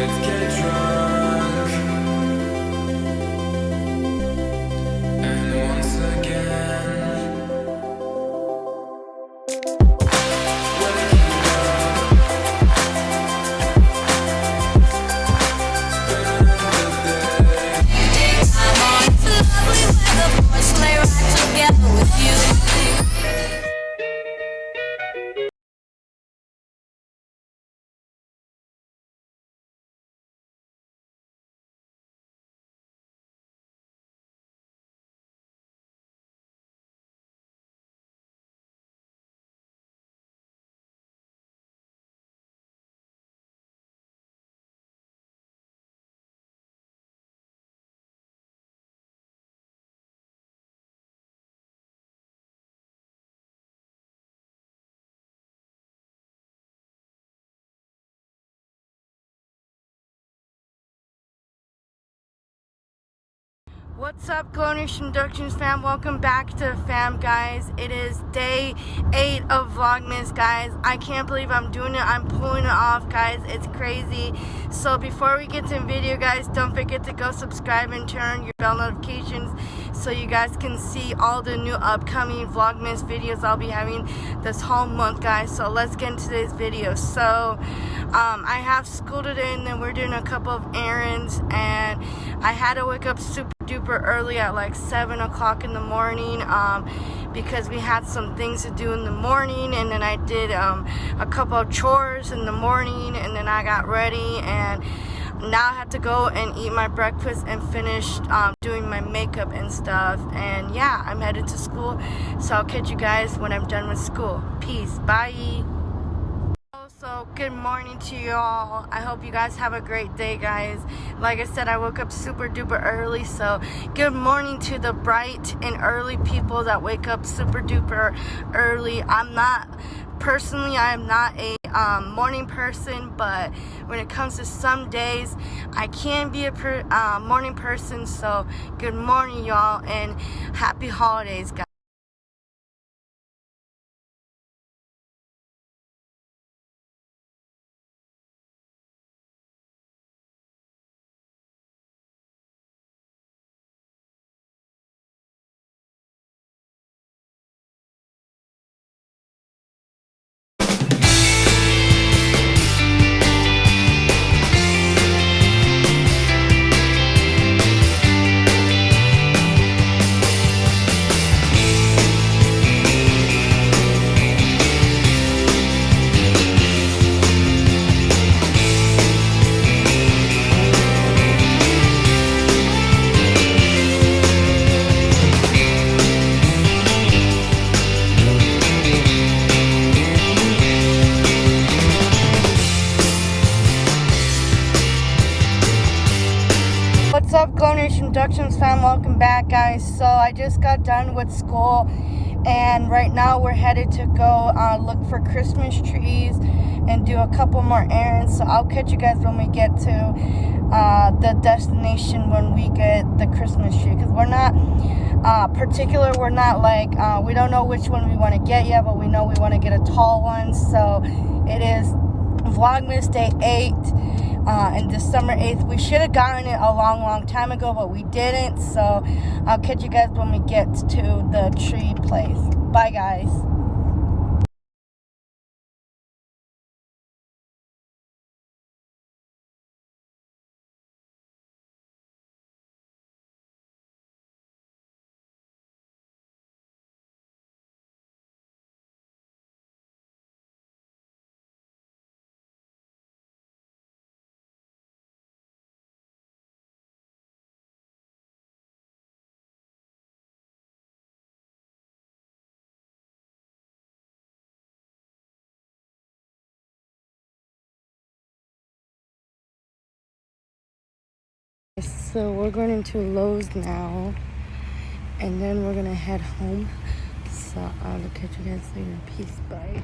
let's get drunk. And once again, waking up, spend the day. I'm on to lovely weather for a sleigh ride together with you. What's up, Glownish Inductions fam? Welcome back to the fam, guys. It is day 8 of Vlogmas, guys. I can't believe I'm doing it. I'm pulling it off, guys. It's crazy. So before we get to the video, guys, don't forget to go subscribe and turn on your bell notifications so you guys can see all the new upcoming Vlogmas videos I'll be having this whole month, guys. So let's get into today's video. So I have school today, and then we're doing a couple of errands, and I had to wake up super duper early at like 7 o'clock in the morning because we had some things to do in the morning, and then I did a couple of chores in the morning, and then I got ready, and now I have to go and eat my breakfast and finish doing my makeup and stuff. And yeah, I'm headed to school, so I'll catch you guys when I'm done with school. Peace, bye. So good morning to you all. I hope you guys have a great day, guys. Like I said, I woke up super duper early, so good morning to the bright and early people that wake up super duper early. I am not a morning person, but when it comes to some days, I can be a morning person. So good morning, y'all, and happy holidays, guys. What's up, Glownish Inductions fam? Welcome back, guys. So I just got done with school, and right now we're headed to go look for Christmas trees and do a couple more errands. So I'll catch you guys when we get to the destination, when we get the Christmas tree, because we're not particular. We're not like we don't know which one we want to get yet, but we know we want to get a tall one. So it is Vlogmas Day 8 and December 8th. We should have gotten it a long time ago, but we didn't. So I'll catch you guys when we get to the tree place. Bye, guys. So we're going into Lowe's now, and then we're gonna head home. So I'll catch you guys later. Peace, bye.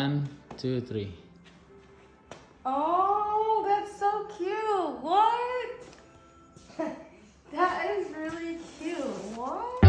1, 2, 3. Oh, that's so cute. What? That is really cute. What?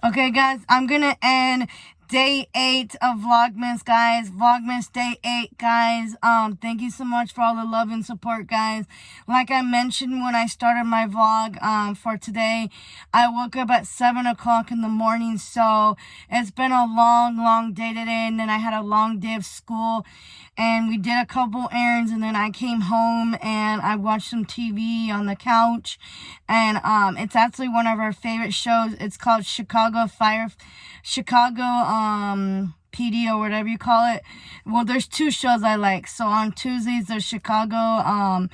Okay, guys, I'm gonna end day 8 of Vlogmas, guys. Vlogmas day 8, guys. Thank you so much for all the love and support, guys. Like I mentioned when I started my vlog, for today, I woke up at 7 o'clock in the morning, so it's been a long day today, and then I had a long day of school, and we did a couple errands, and then I came home, and I watched some TV on the couch, and, it's actually one of our favorite shows. It's called Chicago PD or whatever you call it. Well, there's 2 shows I like. So on Tuesdays there's Chicago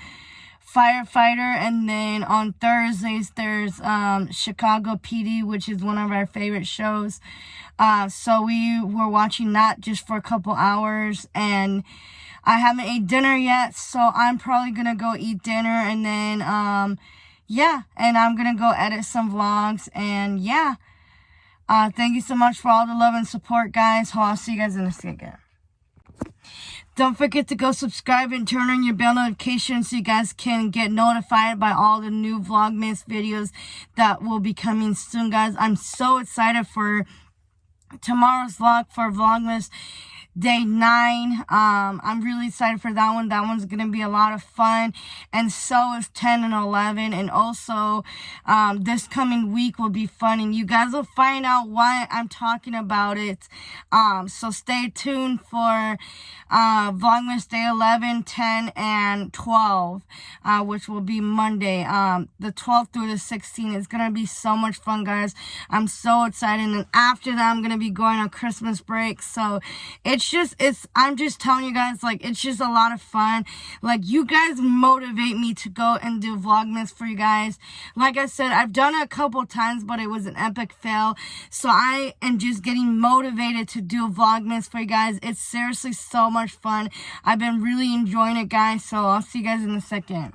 Firefighter, and then on Thursdays there's Chicago PD, which is one of our favorite shows. So we were watching that just for a couple hours, and I haven't ate dinner yet, so I'm probably gonna go eat dinner, and then yeah, and I'm gonna go edit some vlogs, and yeah. Thank you so much for all the love and support, guys. I'll see you guys in a second. Don't forget to go subscribe and turn on your bell notifications so you guys can get notified by all the new Vlogmas videos that will be coming soon, guys. I'm so excited for tomorrow's vlog for Vlogmas day 9. I'm really excited for that one. That one's gonna be a lot of fun, and so is 10 and 11, and also this coming week will be fun, and you guys will find out why I'm talking about it. So stay tuned for Vlogmas day 11, 10, and 12, which will be Monday. The 12th through the 16th is gonna be so much fun, guys. I'm so excited, and after that I'm gonna be going on Christmas break, so I'm just telling you guys, like, it's just a lot of fun. Like, you guys motivate me to go and do Vlogmas for you guys. Like I said, I've done it a couple times, but it was an epic fail. So I am just getting motivated to do Vlogmas for you guys. It's seriously so much fun. I've been really enjoying it, guys. So I'll see you guys in a second.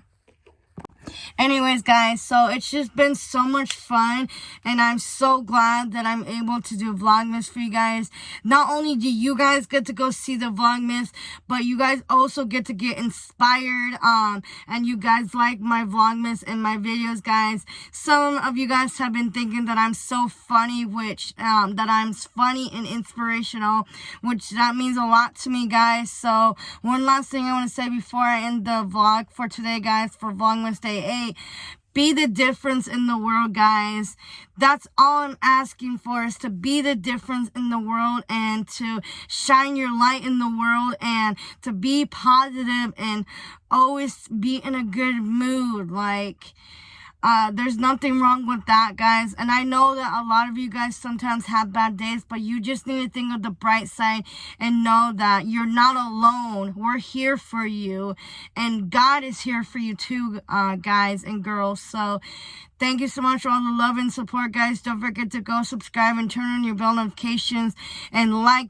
Anyways, guys, so it's just been so much fun, and I'm so glad that I'm able to do Vlogmas for you guys. Not only do you guys get to go see the Vlogmas, but you guys also get to get inspired, and you guys like my Vlogmas and my videos, guys. Some of you guys have been thinking that I'm so funny, which, that I'm funny and inspirational, which that means a lot to me, guys. So, one last thing I want to say before I end the vlog for today, guys, for Vlogmas Day 8. Be the difference in the world, guys. That's all I'm asking for, is to be the difference in the world, and to shine your light in the world, and to be positive and always be in a good mood. Like, there's nothing wrong with that, guys. And I know that a lot of you guys sometimes have bad days, but you just need to think of the bright side and know that you're not alone. We're here for you, and God is here for you too, guys and girls. So thank you so much for all the love and support, guys. Don't forget to go subscribe and turn on your bell notifications, and like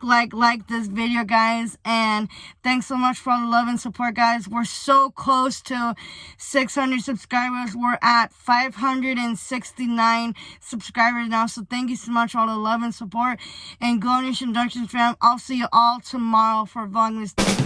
this video, guys. And thanks so much for all the love and support, guys. We're so close to 600 subscribers. We're at 569 subscribers now. So thank you so much for all the love and support. And Go Nation Productions fam, I'll see you all tomorrow for Vlogmas Day.